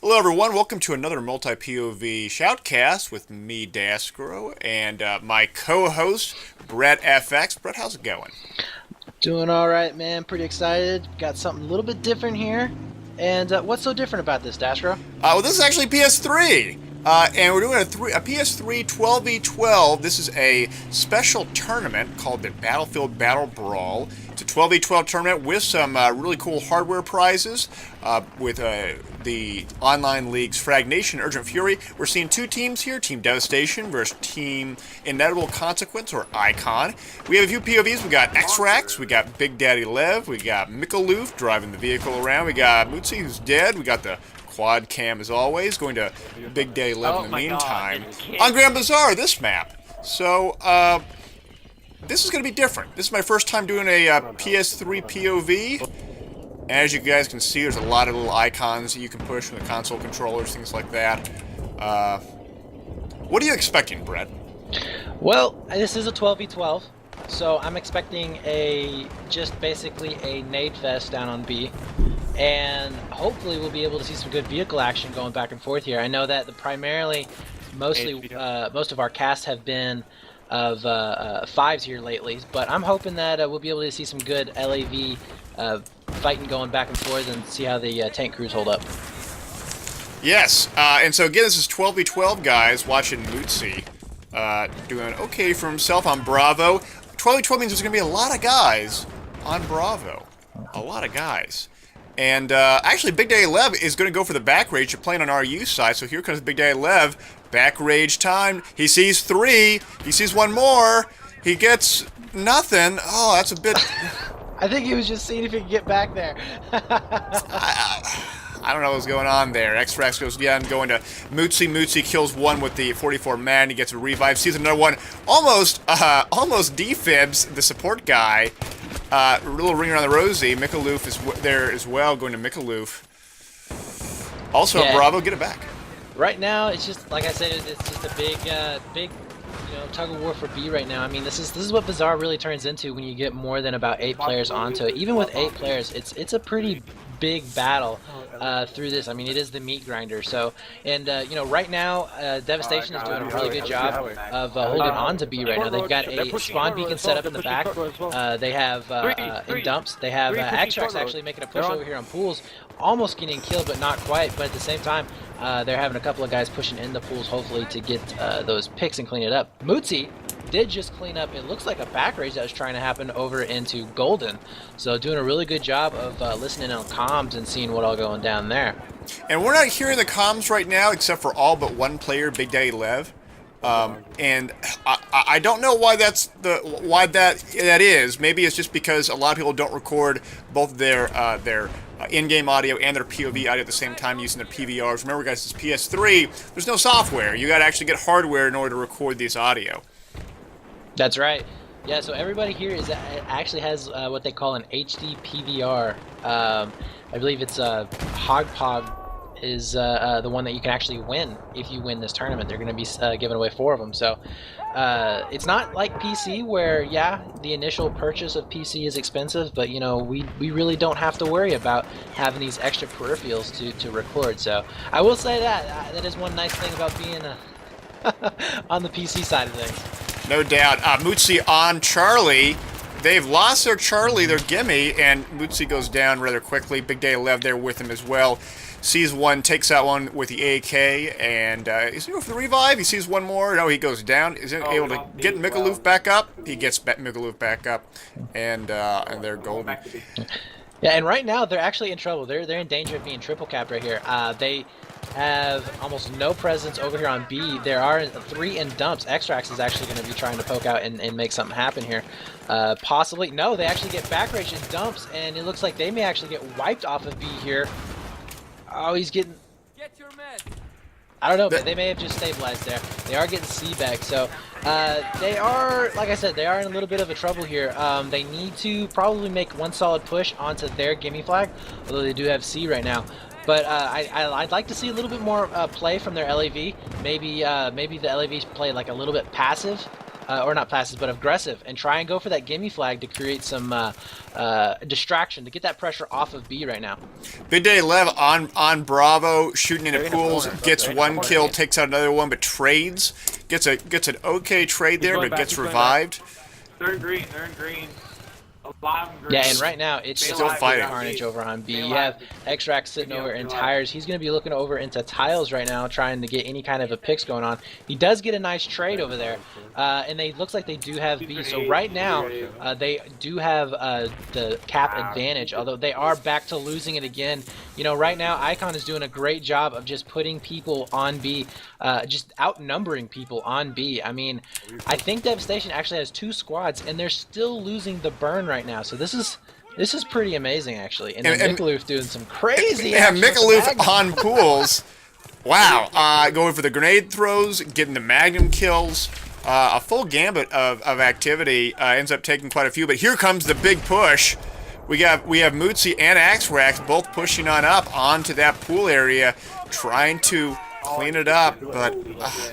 Hello, everyone. Welcome to another multi-POV Shoutcast with me, Dasgro, and my co-host, Brett FX. Brett, how's it going? Doing all right, man. Pretty excited. Got something a little bit different here. And what's so different about this, Dashro? Well, this is actually PS3. And we're doing a PS3 12v12. This is a special tournament called the Battlefield Battle Brawl. It's a 12v12 tournament with some really cool hardware prizes with the online leagues Frag Nation and Urgent Fury. We're seeing two teams here, Team Devastation versus Team Inevitable Consequence, or iCon. We have a few POVs. We got X-Rax, we got Big Daddy Lev, we got Mikaloof driving the vehicle around, we got Mutsi, who's dead, we got the quad cam as always, going to Big Daddy Lev in the meantime. On Grand Bazaar, this map. So, this is going to be different. This is my first time doing a PS3 POV. As you guys can see, there's a lot of little icons that you can push from the console controllers, things like that. What are you expecting, Brett? Well, this is a 12v12, so I'm expecting just basically a nade fest down on B. And hopefully we'll be able to see some good vehicle action going back and forth here. I know that most of our casts have been of fives here lately, but I'm hoping that we'll be able to see some good LAV fighting going back and forth and see how the tank crews hold up. Yes, and so again, this is 12v12 guys watching Mutsi doing okay for himself on Bravo. 12v12 means there's going to be a lot of guys on Bravo. A lot of guys. And actually, Big Daddy Lev is going to go for the back rage. You're playing on RU side, so here comes Big Daddy Lev. Back rage time. He sees three. He sees one more. He gets nothing. Oh, that's a bit... I think he was just seeing if he could get back there. I don't know what's going on there. X-Rax goes down, going to Mutsi. Mutsi kills one with the 44 man. He gets a revive. Sees another one. Almost defibs the support guy. A little ring around the rosy. Mikaloof is there as well, going to Mikaloof. Also, yeah. Bravo, get it back. Right now, it's just like I said. It's just a big, tug of war for B right now. I mean, this is what Bazaar really turns into when you get more than about 8 players onto it. Even with 8 players, it's a pretty big battle through this. I mean, it is the meat grinder. So, and right now, Devastation is doing a really good job of holding on to B right now. They've got a spawn beacon set up in the back. They have in dumps. They have X-Trax actually making a push over here on pools, almost getting killed, but not quite. But at the same time, they're having a couple of guys pushing in the pools, hopefully to get those picks and clean it up. Mutsi did just clean up, it looks like a back rage that was trying to happen over into Golden. So doing a really good job of listening on comms and seeing what all going down there. And we're not hearing the comms right now except for all but one player, Big Daddy Lev. And I don't know why that is. Maybe it's just because a lot of people don't record both their in-game audio and their POV audio at the same time using their PVRs. Remember, guys, it's PS3. There's no software. You got to actually get hardware in order to record this audio. That's right. Yeah, so everybody here actually has what they call an HD PVR. I believe it's Hogpog is the one that you can actually win if you win this tournament. They're going to be giving away 4 of them. So it's not like PC where, yeah, the initial purchase of PC is expensive, but we really don't have to worry about having these extra peripherals to record. So I will say that is one nice thing about being on the PC side of things. No doubt. Mutsi on Charlie. They've lost their Charlie, their gimme, and Mutsi goes down rather quickly. Big Daddy Lev there with him as well. Sees one, takes out one with the AK, and is he going for the revive? He sees one more. No, he goes down. Is able to get Mikaloof back up? He gets Mikaloof back up, and they're golden. Yeah, and right now they're actually in trouble. They're in danger of being triple capped right here. They have almost no presence over here on B. There are 3 in dumps. X-Trax is actually going to be trying to poke out and make something happen here. Possibly. No, they actually get back rage in dumps, and it looks like they may actually get wiped off of B here. Oh, he's getting... Get your meds. I don't know, but they may have just stabilized there. They are getting C back, so they are, like I said, they are in a little bit of a trouble here. They need to probably make one solid push onto their gimme flag, although they do have C right now. But I'd like to see a little bit more play from their LAV. Maybe the LAVs play like a little bit passive or not passive, but aggressive, and try and go for that gimme flag to create some distraction to get that pressure off of B right now. Big Daddy Lev on Bravo, shooting into pools, gets one kill, takes out another one, but trades. Gets an okay trade there, but gets revived. They're in green. They're in green. Alive and green. Yeah, and right now it's still fighting. carnage over on B. You have X-Rack sitting over in tires. He's going to be looking over into tiles right now, trying to get any kind of a picks going on. He does get a nice trade over there, and they looks like they do have B. So right now they do have the cap advantage, although they are back to losing it again. You know, right now iCon is doing a great job of just putting people on B, just outnumbering people on B. I mean, I think Devastation actually has 2 squads, and they're still losing the burn right now. So this is pretty amazing, actually. And then Mikaloof doing some crazy. Yeah, Mikaloof on pools. Wow, going for the grenade throws, getting the magnum kills. A full gambit of activity. Ends up taking quite a few, but here comes the big push. We have Mootsie and Axrax both pushing on up onto that pool area, trying to clean it up, but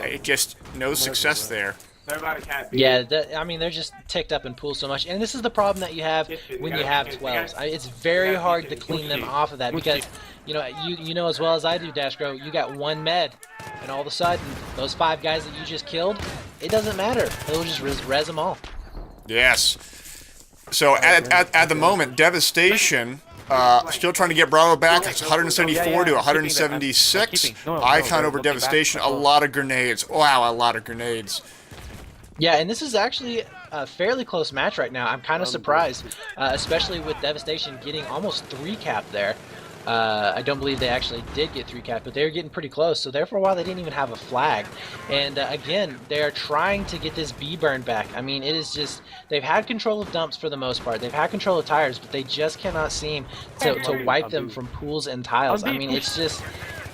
it just no success there. Yeah, I mean, they're just ticked up in pool so much, and this is the problem that you have when you have 12s. It's very hard to clean them off of that because, you know as well as I do, Dashgro, you got 1 med, and all of a sudden, those 5 guys that you just killed, it doesn't matter. He'll just res them all. Yes. So at the moment, Devastation still trying to get Bravo back. It's 174 to 176. Icon over Devastation. A lot of grenades. Wow, a lot of grenades. Yeah, and this is actually a fairly close match right now. I'm kind of surprised, especially with Devastation getting almost 3 cap there. I don't believe they actually did get 3 cap, but they were getting pretty close. So there for a while, they didn't even have a flag. And again, they're trying to get this B burn back. I mean, it is just, they've had control of dumps for the most part. They've had control of tires, but they just cannot seem to wipe them from pools and tiles. I mean, it's just,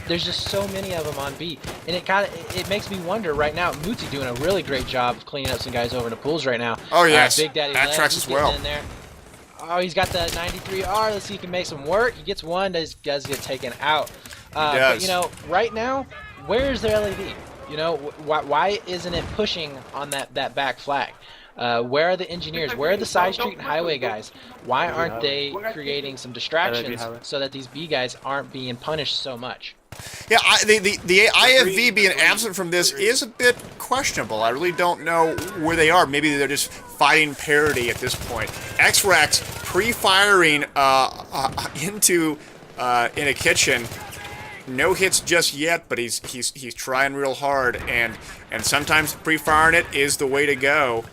there's just so many of them on B, and it makes me wonder right now. Mootsie doing a really great job of cleaning up some guys over in the pools right now. Oh yes, Big Daddy Axrax as well. In there. Oh, he's got the 93R. Let's see if he can make some work. He gets one. Does get taken out. But you know, right now, where's their LAV? You know, why isn't it pushing on that back flag? Where are the engineers? Where are the side street and highway guys? Why aren't they creating some distractions so that these B guys aren't being punished so much? Yeah, the IFV being absent from this is a bit questionable. I really don't know where they are. Maybe they're just fighting parity at this point. X-Rax pre-firing into in a kitchen. No hits just yet, but he's trying real hard, and sometimes pre-firing it is the way to go.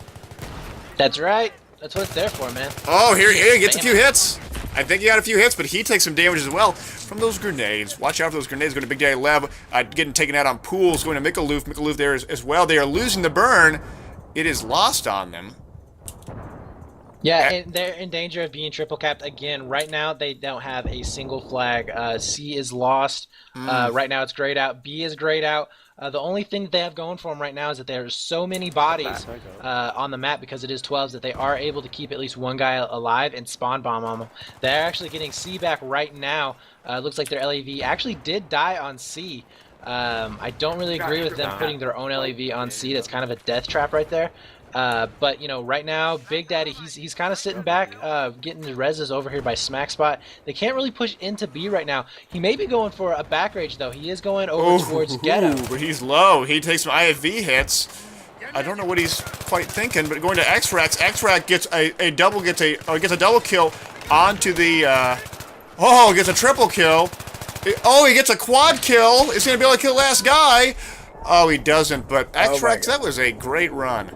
That's right. That's what it's there for, man. Oh, here he gets a few hits. I think he got a few hits, but he takes some damage as well from those grenades. Watch out for those grenades. Going to Big Daddy Lev, getting taken out on pools. Going to Mikaloof. Mikaloof there as well. They are losing the burn. It is lost on them. Yeah, and they're in danger of being triple capped again. Right now, they don't have a single flag. C is lost. Right now, it's grayed out. B is grayed out. The only thing that they have going for them right now is that there's so many bodies on the map because it is 12s that they are able to keep at least one guy alive and spawn bomb on them. They're actually getting C back right now. Looks like their LAV actually did die on C. I don't really agree with them putting their own LAV on C. That's kind of a death trap right there. But you know, right now, Big Daddy, he's kind of sitting back, getting the reses over here by Smack Spot. They can't really push into B right now. He may be going for a back rage though. He is going over towards Ghetto. But he's low. He takes some IFV hits. I don't know what he's quite thinking, but going to X-Rax. X-Rax gets a double kill onto the. Gets a triple kill. He gets a quad kill. Is he gonna be able to kill the last guy? Oh, he doesn't. But X-Rax, that was a great run.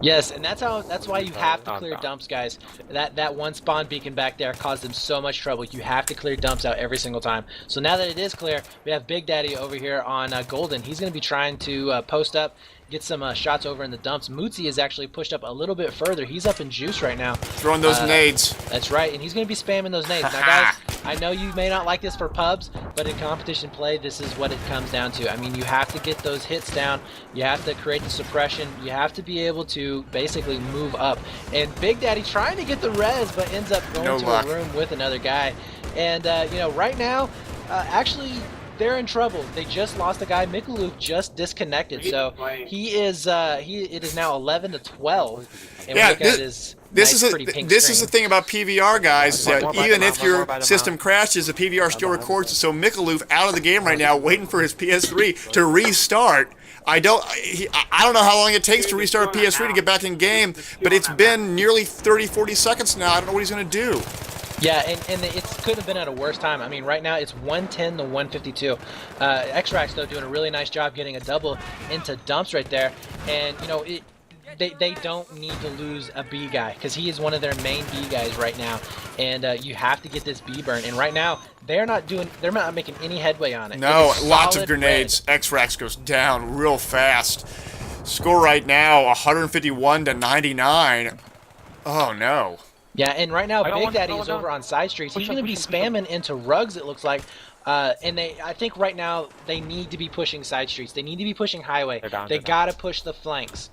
Yes, and that's why you have to clear dumps, guys. That one spawn beacon back there caused them so much trouble. You have to clear dumps out every single time. So now that it is clear, we have Big Daddy over here on Golden. He's going to be trying to post up, get some shots over in the dumps. Mootsie is actually pushed up a little bit further. He's up in juice right now. Throwing those nades. That's right, and he's going to be spamming those nades. Now, guys, I know you may not like this for pubs, but in competition play, this is what it comes down to. I mean, you have to get those hits down. You have to create the suppression. You have to be able to basically move up. And Big Daddy trying to get the res, but ends up going to a room with another guy. And, you know, right now, actually, they're in trouble. They just lost a guy. Mikaloof just disconnected, so he is it is now 11 to 12. And Yeah, we look at his this nice, is pretty pink this is string. the thing about PVR, guys. Is that More by even the if mouth, your more by the system mouth. crashes, the PVR still records. So Mikaloof out of the game right now, waiting for his PS3 to restart. I don't know how long it takes to restart a PS3 to get back in game, but it's been nearly 30, 40 seconds now. I don't know what he's going to do. Yeah, and it couldn't have been at a worse time. I mean, right now it's 110 to 152. X-Rax, though, doing a really nice job getting a double into dumps right there. And, you know, they don't need to lose a B guy because he is one of their main B guys right now. And you have to get this B burn. And right now, they're not making any headway on it. No, It is lots of solid grenades. X-Rax goes down real fast. Score right now, 151 to 99. Oh, no. Yeah, and right now, I got Big one, Daddy got is one over down. on side streets. He's Push going up, to be push up, push up. spamming into rugs, it looks like. And I think right now they need to be pushing side streets. They need to be pushing highway. They're down, They they're down. got to push the flanks.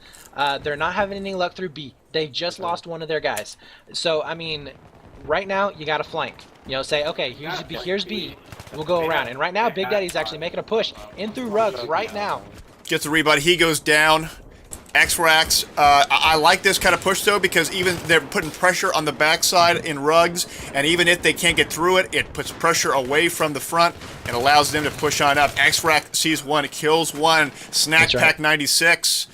They're not having any luck through B. They just lost one of their guys. So, I mean, right now, you got to flank. You know, say, okay, here's B. We'll go around. And right now, Big Daddy's actually making a push in through rugs right now. Gets a rebound. He goes down. X-Rax. I like this kind of push, though, because even they're putting pressure on the backside in rugs, and even if they can't get through it, it puts pressure away from the front and allows them to push on up. X-Rax sees one, kills one. Snack That's right. Pack 96.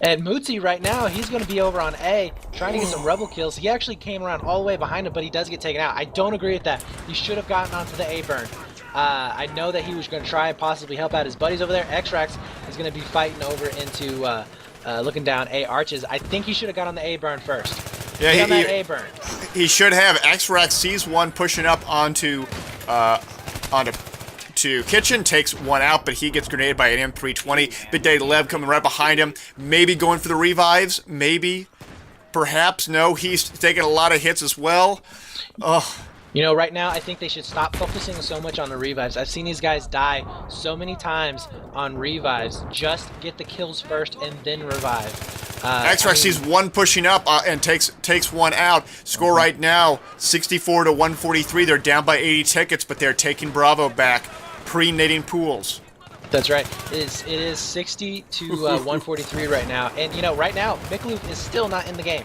And Mootsie right now, he's going to be over on A, trying to get some rebel kills. He actually came around all the way behind him, but he does get taken out. I don't agree with that. He should have gotten onto the A burn. I know that he was going to try and possibly help out his buddies over there. X-Rax is going to be fighting over into looking down A arches. I think he should have got on the A burn first. Yeah, Get on that A burn. He should have. X-Rax sees one pushing up onto Kitchen, takes one out, but he gets grenaded by an M320. Big Daddy Lev coming right behind him. Maybe going for the revives. Maybe. Perhaps. No, he's taking a lot of hits as well. Ugh. You know, right now, I think they should stop focusing so much on the revives. I've seen these guys die so many times on revives. Just get the kills first and then revive. X-Rax sees one pushing up and takes one out. Score right now, 64 to 143. They're down by 80 tickets, but they're taking Bravo back. Pre-nading pools. That's right. It is 60 to 143 right now. And, you know, right now, Mikaloof is still not in the game.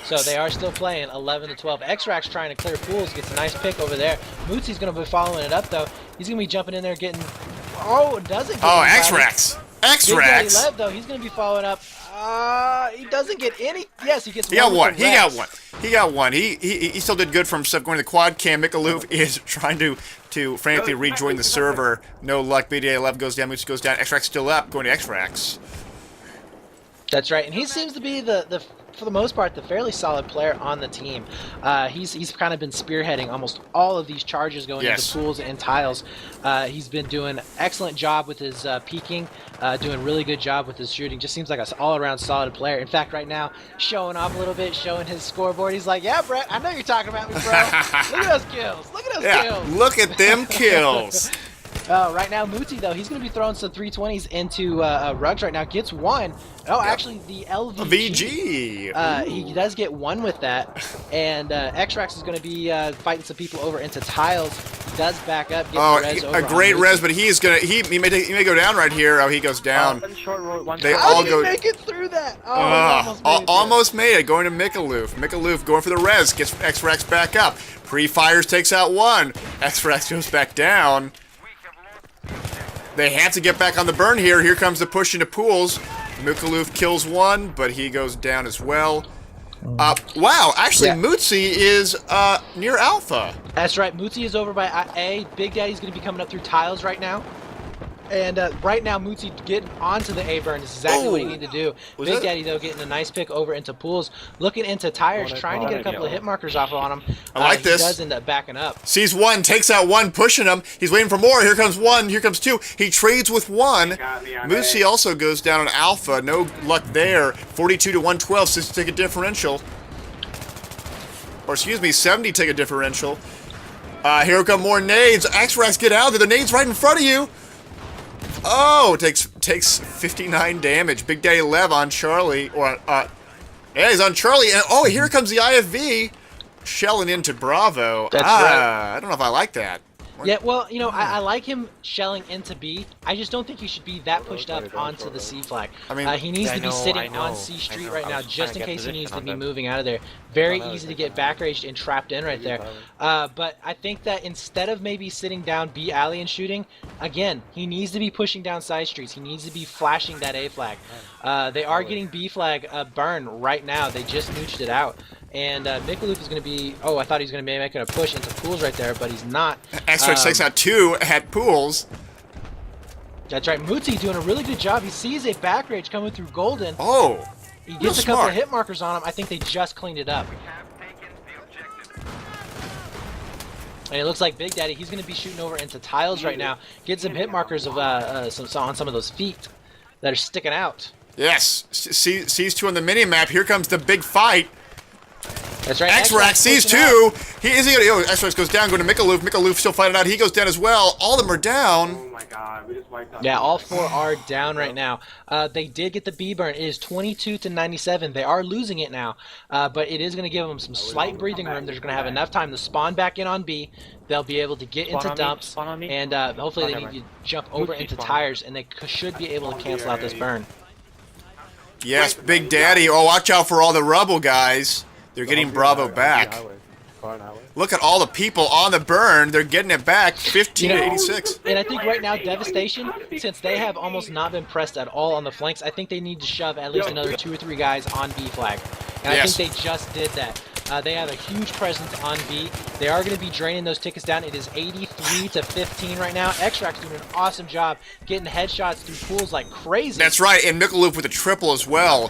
So they are still playing 11 to 12. X-Rax trying to clear pools, gets a nice pick over there. Mootsie's going to be following it up, though. He's going to be jumping in there getting... Oh, doesn't get Oh, anybody. X-Rax. Big Daddy X-Rax. Lev, though, he's going to be following up. He doesn't get any... Yes, he gets He got with one. the He got reps. one. He got one. He still did good for himself going to the quad cam. Mikaloof is trying to frantically rejoin the server. No luck. BDA 11 goes down. Moose goes down. X-Rax still up. Going to X-Rax. That's right, and he seems to be the for the most part the fairly solid player on the team. He's kind of been spearheading almost all of these charges going Yes. into pools and tiles. He's been doing an excellent job with his peeking, doing a really good job with his shooting. Just seems like an all-around solid player. In fact, right now showing off a little bit, showing his scoreboard. He's like, "Yeah, Brett, I know you're talking about me, bro. Look at those kills. Look at those Yeah. kills." Look at them kills. Right now, Mootsie, though, he's going to be throwing some 320s into rugs right now. Gets one. Oh, actually, the LVG. VG. He does get one with that. And X-Rax is going to be fighting some people over into tiles. Does back up. Gets Oh, the res over a great on res, Mootsie. but he may go down right here. Oh, he goes down. One short road, one They short How all did go- he make it through that? Oh, he Almost made it. Going to Mikaloof. Mikaloof going for the res. Gets X-Rax back up. Pre-fires takes out one. X-Rax goes back down. They have to get back on the burn here. Here comes the push into pools. Mikaloof kills one, but he goes down as well. Wow, actually, Yeah. Mootsie is near Alpha. That's right. Mootsie is over by A. Big Daddy's going to be coming up through tiles right now. And right now, Mootsie getting onto the A burn is exactly what he Ooh. needed to do. Was Big that- Daddy, though, getting a nice pick over into pools, looking into tires, trying to get a couple of hit markers off on him. I like this. He does end up backing up. Sees one, takes out one, pushing him. He's waiting for more. Here comes one. Here comes two. He trades with one. Got me on Moosey A. also goes down on Alpha. No luck there. 42 to 112. 60 ticket differential. Or excuse me, 70 ticket differential. Here come more nades. X-Rax, get out of there. The nade's right in front of you. Oh, takes 59 damage. Big Daddy Lev on Charlie. Yeah, he's on Charlie. And oh, here comes the IFV. Shelling into Bravo. That's right. I don't know if I like that. Yeah, well, you know, I like him shelling into B. I just don't think he should be that pushed up onto the C flag. I mean, he needs to be sitting on C Street right now, just in case he needs to be moving out of there. Very easy to get back raged and trapped in right there. But I think that instead of maybe sitting down B alley and shooting, again, he needs to be pushing down side streets. He needs to be flashing that A flag. They are getting B flag burn right now. They just nooched it out. And Mikaloof is going to be... Oh, I thought he was going to be making a push into pools right there, but he's not. Extra takes out 2 at pools. That's right. Muti doing a really good job. He sees a back rage coming through Golden. Oh, he gets a couple of hit markers on him. I think they just cleaned it up. And it looks like Big Daddy, he's going to be shooting over into tiles right now. Get some hit markers of on some of those feet that are sticking out. Yes. Sees 2 on the mini-map. Here comes the big fight. That's right. X-Rax sees 2. X-Rax goes down, going to Mikaloof. Mikaloof still fighting out. He goes down as well. All of them are down. Oh my god, we just wiped out. Yeah, all 4 are down right now. They did get the B burn. It is 22-97. They are losing it now, but it is going to give them some slight breathing room. They're going to have enough time to spawn back in on B. They'll be able to get into dumps, and hopefully they need to jump over into tires, and they should be able to cancel out this burn. Yes, Big Daddy. Oh, watch out for all the rubble, guys. They're getting Bravo back. Look at all the people on the burn. They're getting it back, 15-86. And I think right now, Devastation, since they have almost not been pressed at all on the flanks, I think they need to shove at least another 2 or 3 guys on B flag. And I think they just did that. They have a huge presence on B. They are going to be draining those tickets down. It is 83-15 right now. X-Rax doing an awesome job getting headshots through pools like crazy. That's right, and Mikaloof with a triple as well.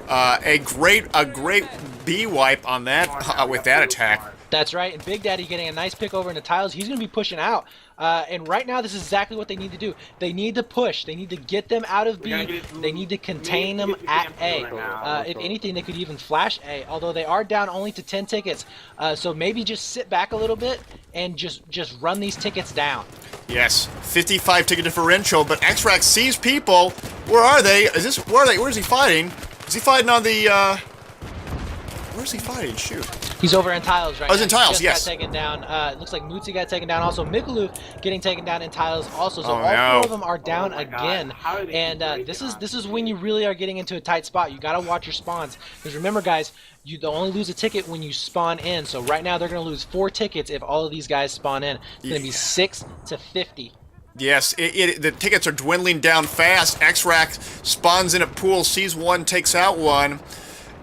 A great B wipe on that with that attack. That's right, and Big Daddy getting a nice pick over into tiles. He's going to be pushing out. And right now, this is exactly what they need to do. They need to push. They need to get them out of B. They need to contain them at A. If anything, they could even flash A, although they are down only to 10 tickets. So maybe just sit back a little bit and just run these tickets down. Yes, 55 ticket differential, but X-Rax sees people. Where are they? Where are they? Where is he fighting? Is he fighting on the, where's he fighting? Shoot. He's over in tiles right now. Oh, he's in tiles, just yes. Got taken down. It looks like Muti got taken down. Also, Mikaloof getting taken down in tiles also. So all 4 of them are down again. And this is when you really are getting into a tight spot. You got to watch your spawns. Because remember, guys, you only lose a ticket when you spawn in. So right now, they're going to lose 4 tickets if all of these guys spawn in. It's going to be 6-50. Yes, the tickets are dwindling down fast. X-Rax spawns in a pool, sees 1, takes out 1.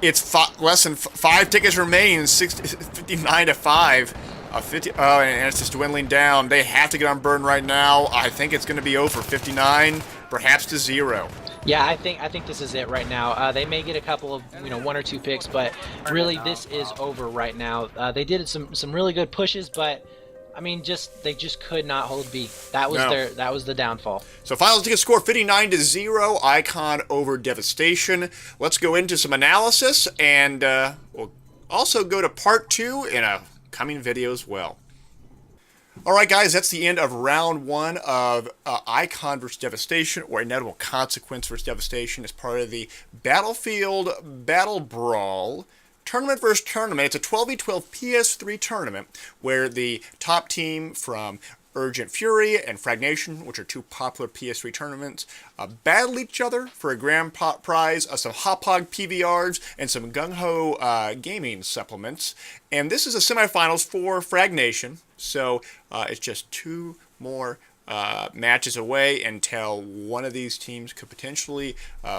It's less than 5 tickets remaining, 59-5. And it's just dwindling down. They have to get on burn right now. I think it's going to be over 59, perhaps to 0. Yeah, I think this is it right now. They may get a couple of 1 or 2 picks, but really this is over right now. They did some really good pushes, but I mean, they just could not hold B. That was the downfall. So final ticket score 59-0. iCon over Devastation. Let's go into some analysis, and we'll also go to part 2 in a coming video as well. All right, guys, that's the end of round 1 of iCon versus Devastation, or Inevitable Consequence versus Devastation, as part of the Battlefield Battle Brawl. Tournament versus tournament. It's a 12v12 PS3 tournament where the top team from Urgent Fury and Fragnation, which are 2 popular PS3 tournaments, battle each other for a grand prize, some Hopog PVRs, and some Gung-Ho gaming supplements. And this is the semifinals for Fragnation, so it's just 2 more matches away until one of these teams could potentially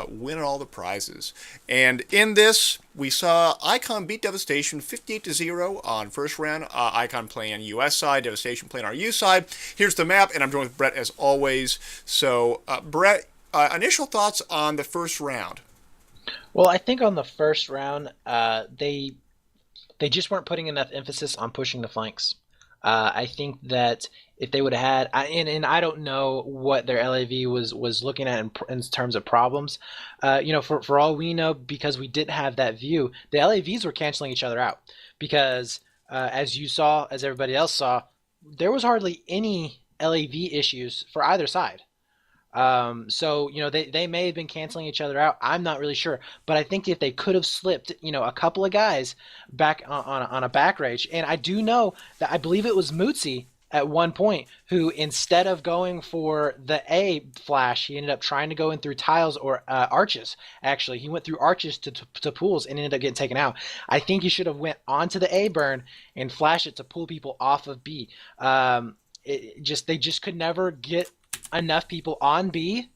win all the prizes. And in this, we saw iCon beat Devastation 58-0 on first round. iCon playing US side, Devastation playing our U side. Here's the map, and I'm joined with Brett as always. So, Brett, initial thoughts on the first round? Well, I think on the first round, they just weren't putting enough emphasis on pushing the flanks. I think that if they would have had, and I don't know what their LAV was looking at in terms of problems, for all we know, because we didn't have that view, the LAVs were canceling each other out because as you saw, as everybody else saw, there was hardly any LAV issues for either side. So they may have been canceling each other out. I'm not really sure, but I think if they could have slipped, a couple of guys back on a back rage, and I do know that I believe it was Mootsie at one point who, instead of going for the A flash, he ended up trying to go in through tiles or arches. Actually, he went through arches to pools and ended up getting taken out. I think he should have went onto the A burn and flash it to pull people off of B. They just could never get enough people on B,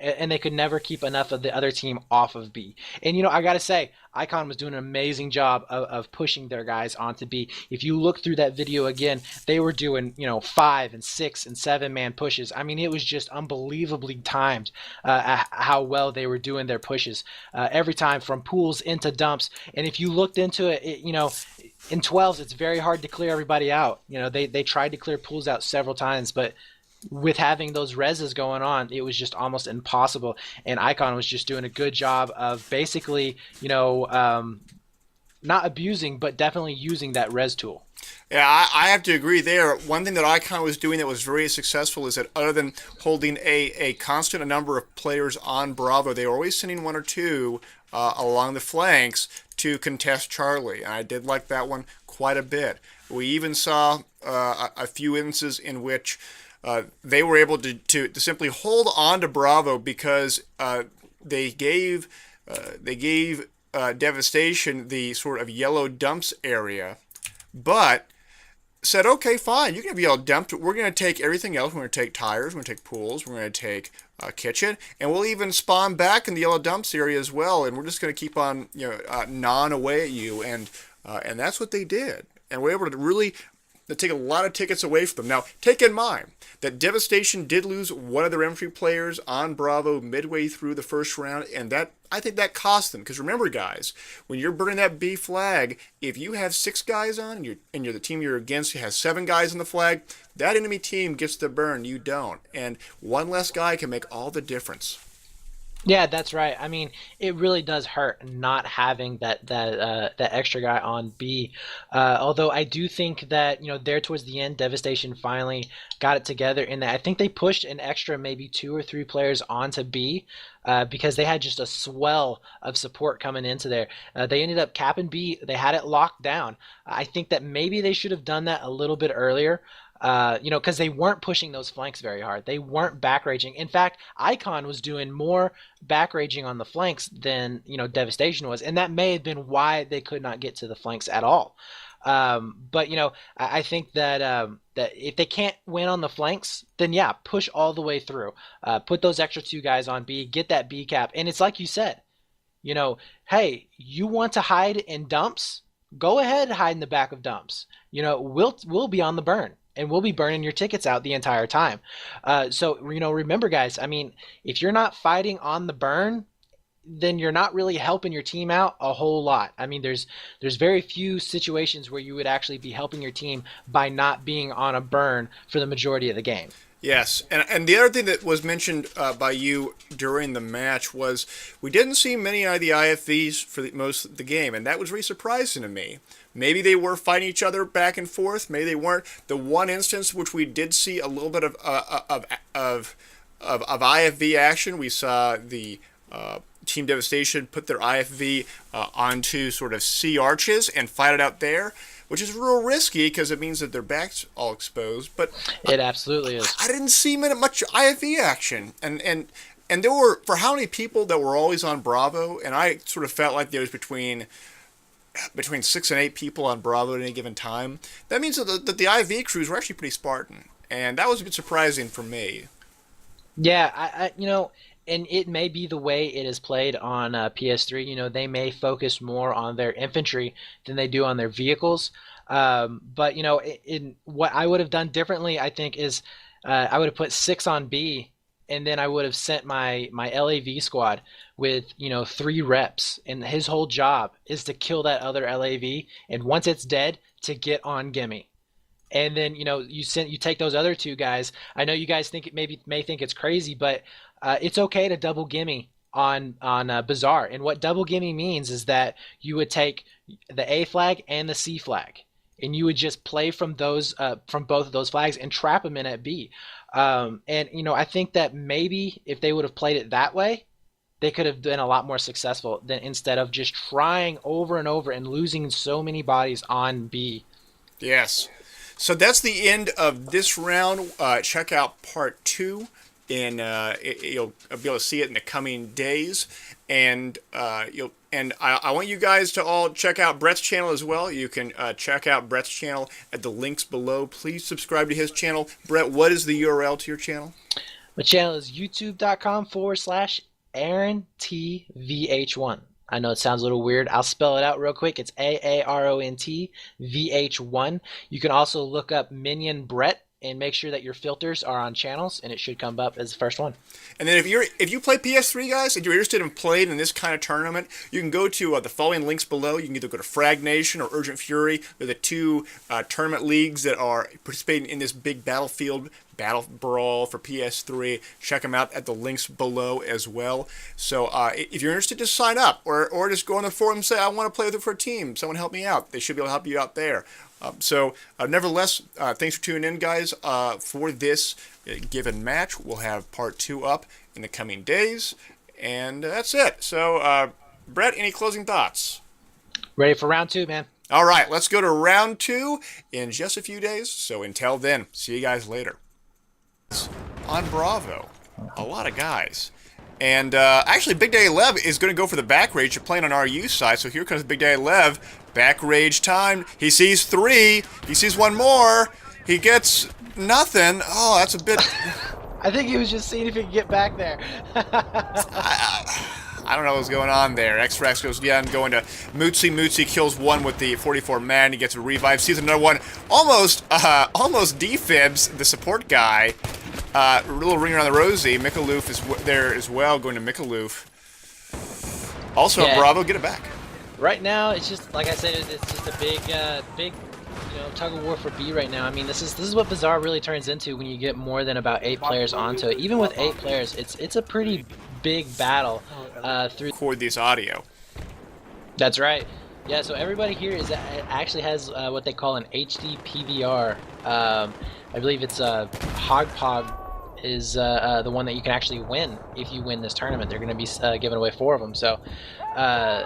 and they could never keep enough of the other team off of B. And, I got to say, iCon was doing an amazing job of pushing their guys onto B. If you look through that video again, they were doing, 5 and 6 and 7 man pushes. I mean, it was just unbelievably timed how well they were doing their pushes every time, from pools into dumps. And if you looked into it, in 12s, it's very hard to clear everybody out. They tried to clear pools out several times, but with having those reses going on, it was just almost impossible. And iCon was just doing a good job of basically, not abusing, but definitely using that res tool. Yeah, I have to agree there. One thing that iCon was doing that was very successful is that other than holding a constant number of players on Bravo, they were always sending 1 or 2 along the flanks to contest Charlie. And I did like that one quite a bit. We even saw a few instances in which they were able to simply hold on to Bravo because they gave Devastation the sort of yellow dumps area, but said, okay, fine, you can have yellow dumps, but we're going to take everything else. We're going to take tires, we're going to take pools, we're going to take kitchen, and we'll even spawn back in the yellow dumps area as well, and we're just going to keep on gnawing away at you, and that's what they did. And we're able to really take a lot of tickets away from them. Now, take in mind that Devastation did lose one of their infantry players on Bravo midway through the first round, and I think that cost them. Because remember, guys, when you're burning that B flag, if you have 6 guys on and you're the team you're against who has 7 guys on the flag, that enemy team gets the burn, you don't. And one less guy can make all the difference. Yeah, that's right. I mean, it really does hurt not having that extra guy on B. Although I do think that there towards the end, Devastation finally got it together in that I think they pushed an extra maybe 2 or 3 players onto B because they had just a swell of support coming into there. They ended up capping B. They had it locked down. I think that maybe they should have done that a little bit earlier. Because they weren't pushing those flanks very hard. They weren't back raging. In fact, iCon was doing more back raging on the flanks than Devastation was, and that may have been why they could not get to the flanks at all. But I think that if they can't win on the flanks, then yeah, push all the way through. Put those extra 2 guys on B, get that B cap, and it's like you said, hey, you want to hide in dumps? Go ahead and hide in the back of dumps. We'll be on the burn. And we'll be burning your tickets out the entire time. So remember, guys, I mean, if you're not fighting on the burn, then you're not really helping your team out a whole lot. I mean, there's very few situations where you would actually be helping your team by not being on a burn for the majority of the game. Yes, and the other thing that was mentioned by you during the match was we didn't see many of the IFVs for most of the game, and that was really surprising to me. Maybe they were fighting each other back and forth. Maybe they weren't. The one instance which we did see a little bit of IFV action, we saw the Team Devastation put their IFV onto sort of C arches and fight it out there, which is real risky because it means that their back's all exposed. But it absolutely is. I didn't see much IFV action, and there were, for how many people that were always on Bravo, and I sort of felt like there was between 6 and 8 people on Bravo at any given time. That means that the IV crews were actually pretty Spartan, and that was a bit surprising for me. Yeah, I and it may be the way it is played on PS3. They may focus more on their infantry than they do on their vehicles. But in what I would have done differently, I think, is I would have put 6 on B, and then I would have sent my LAV squad with 3 reps, and his whole job is to kill that other LAV, and once it's dead, to get on Gimme. And then you take those other 2 guys. I know you guys may think it's crazy, but it's okay to double Gimme on Bazaar. And what double Gimme means is that you would take the A flag and the C flag, and you would just play from those from both of those flags and trap them in at B. And I think that maybe if they would have played it that way, they could have been a lot more successful than instead of just trying over and over and losing so many bodies on B. Yes. So that's the end of this round. Check out part 2, and you'll be able to see it in the coming days. And I want you guys to all check out Brett's channel as well. You can check out Brett's channel at the links below. Please subscribe to his channel. Brett, what is the URL to your channel? My channel is youtube.com/AaronTVH1. I know it sounds a little weird. I'll spell it out real quick. It's AaronTVH1. You can also look up Minion Brett and make sure that your filters are on channels, and it should come up as the first one. And then if you play PS3, guys, and you're interested in playing in this kind of tournament, you can go to the following links below. You can either go to Frag Nation or Urgent Fury. They're the two tournament leagues that are participating in this big Battlefield Battle Brawl for PS3. Check them out at the links below as well. So if you're interested, just sign up, or just go on the forum and say, I want to play with it for a team. Someone help me out. They should be able to help you out there. Nevertheless, thanks for tuning in, guys, for this given match. We'll have part 2 up in the coming days, and that's it. So, Brett, any closing thoughts? Ready for round 2, man. All right, let's go to round 2 in just a few days. So until then, see you guys later. On Bravo, a lot of guys. And actually, Big Daddy Lev is going to go for the back rage. You're playing on RU side, so here comes Big Daddy Lev. Back rage time. He sees 3. He sees 1 more. He gets nothing. Oh, that's a bit... I think he was just seeing if he could get back there. I don't know what's going on there. X-Rax goes down, going to Mootsie. Mootsie kills 1 with the 44 man. He gets a revive. Sees another one. Almost defibs the support guy. A little ringer on the Rosie. Mikaloof is there as well, going to Mikaloof. Also, yeah. Bravo, get it back. Right now, it's just like I said. It's just a big, tug of war for B right now. I mean, this is what Bazaar really turns into when you get more than about 8 players onto it. Even with 8 players, it's a pretty big battle through. Record this audio. That's right. Yeah. So everybody here actually has what they call an HD PVR. I believe it's Hogpog is the one that you can actually win if you win this tournament. They're going to be giving away 4 of them. So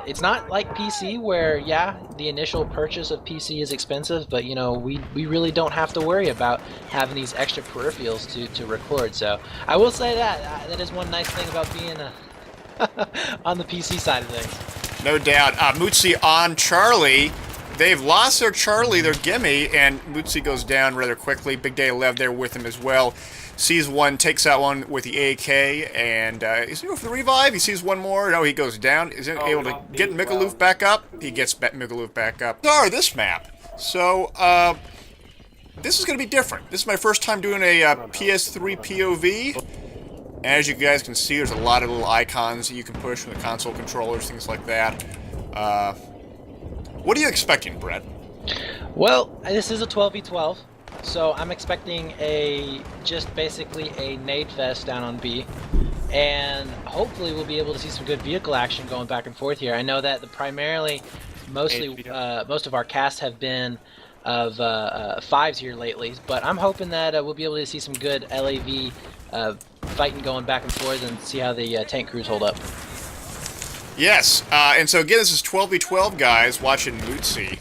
it's not like PC where, yeah, the initial purchase of PC is expensive, but you know, we really don't have to worry about having these extra peripherals to record. So I will say that is one nice thing about being on the PC side of things. No doubt. Mootsie on Charlie. They've lost their Charlie, their gimme, and Mootsie goes down rather quickly. Big Day Lev there with him as well. Sees 1, takes out 1 with the AK, and is he going for the revive? He sees 1 more. No, he goes down. Is he able to get Mikaloof back up? He gets Mikaloof back up. This map. So, this is going to be different. This is my first time doing a PS3 POV. As you guys can see, there's a lot of little icons that you can push from the console controllers, things like that. What are you expecting, Brett? Well, this is a 12v12, so I'm expecting just basically a nade fest down on B, and hopefully we'll be able to see some good vehicle action going back and forth here. I know that mostly most of our casts have been of 5s here lately, but I'm hoping that we'll be able to see some good LAV fighting going back and forth and see how the tank crews hold up. Yes, and so again, this is 12v12 guys watching Mootsie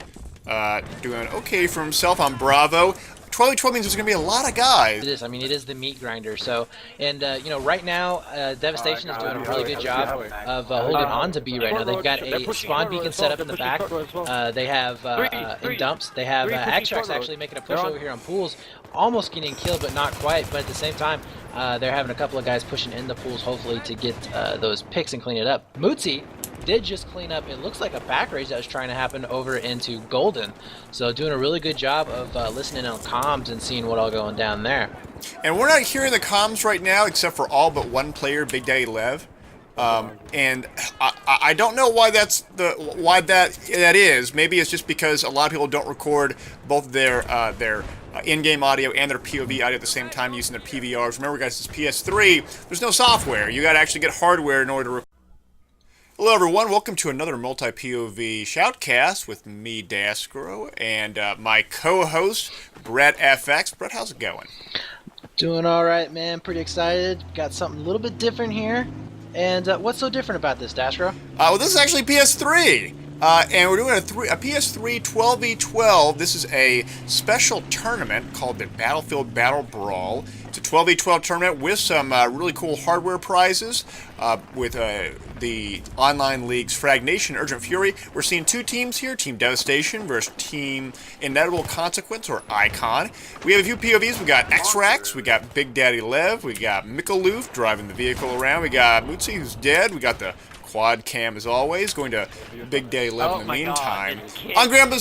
doing okay for himself on Bravo. 12v12 means there's going to be a lot of guys. It is. I mean, it is the meat grinder. So, and you know, right now, Devastation is doing a really good job of holding on to B right now. They've got a spawn beacon set up in the back. They have in dumps. They have X-Trax actually making a push over here on pools, almost getting killed, but not quite. But at the same time, they're having a couple of guys pushing in the pools, hopefully to get those picks and clean it up. Mootsie did just clean up, it looks like a back rage that was trying to happen over into Golden. So doing a really good job of listening on comms and seeing what all going down there. And we're not hearing the comms right now except for all but 1 player, Big Daddy Lev. And I don't know why that is. Maybe it's just because a lot of people don't record both their in-game audio and their POV audio at the same time using their PVRs. Remember, guys, it's PS3. There's no software. You got to actually get hardware in order to record. Hello, everyone. Welcome to another multi-POV Shoutcast with me, Daskro, and my co-host, Brett FX. Brett, how's it going? Doing all right, man. Pretty excited. Got something a little bit different here. And what's so different about this, Daskro? Well, this is actually PS3. And we're doing a PS3 12v12. This is a special tournament called the Battlefield Battle Brawl. It's a 12v12 tournament with some really cool hardware prizes with the online leagues Frag Nation and Urgent Fury. We're seeing two teams here, Team Devastation versus Team Inevitable Consequence, or iCon. We have a few POVs. We got X-Rax, we got Big Daddy Lev, we got Mikaloof driving the vehicle around, we got Mutsi, who's dead, we got the quad cam as always, going to Big Daddy Lev in the meantime. On Grand Bazaar.